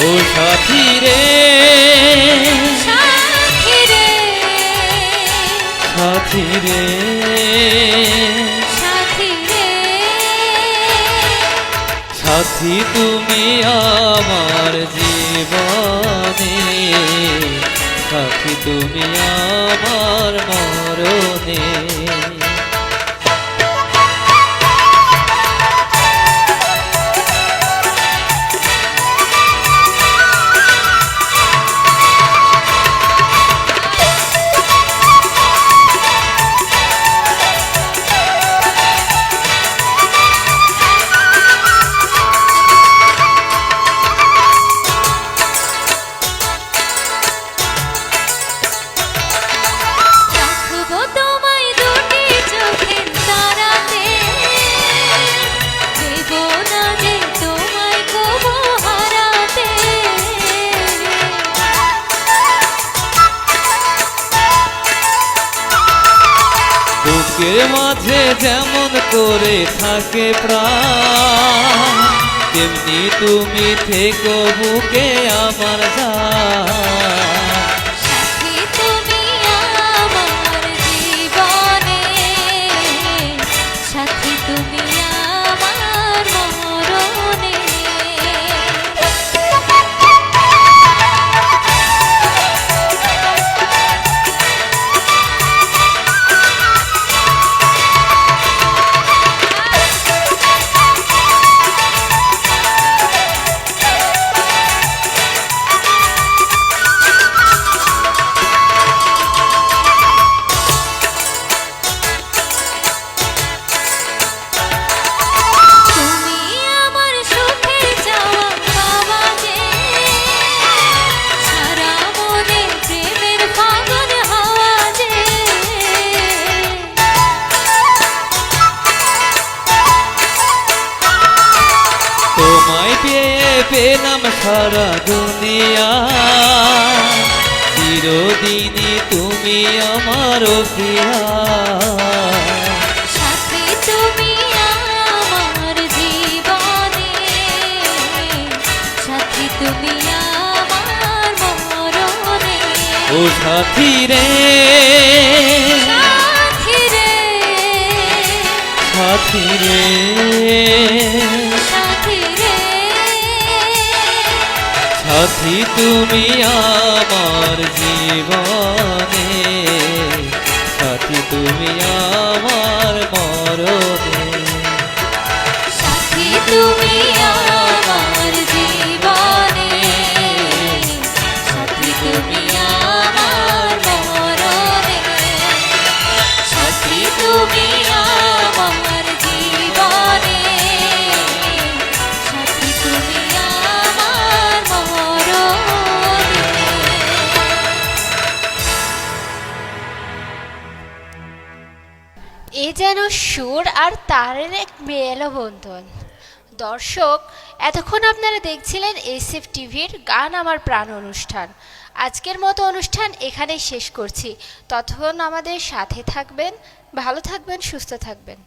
ও সাথী রে সাথী রে সাথী রে সাথী রে সাথী তুমি আমার জীবনে সাথী তুমি আমার মরণে বুকের মাঝে যেমন করে থাকে প্রাণ তেমনি তুমি থেকো বুকে আমার জান সাথী তুমি আমার জীবনে সাথী তুমি আমার মরণে তোমায় পেয়ে পেলাম সারা দুনিয়া চিরদিনই তুমি আমার প্রিয়া সাথী তুমি আমার জীবনে সাথী তুমি আমার মরণে ও সাথী রে সাথী রে সাথী রে সাথী রে সাথী তুমি আমার জীবনে সাথী তুমি আমার মরণে সাথী তুমি আমার জীবনে সাথী তুমি আমার মরণে সাথী তুমি আমার জীবনে সাথী তুমি আমার মরণে এ যেন সুর আর তারের এক মেলবন্ধন। দর্শক, এতক্ষণ আপনারা দেখছিলেন এসএফ টিভির গান আমার প্রাণ অনুষ্ঠান। আজকের মতো অনুষ্ঠান এখানেই শেষ করছি। ততক্ষণ আমাদের সাথে থাকবেন, ভালো থাকবেন, সুস্থ থাকবেন।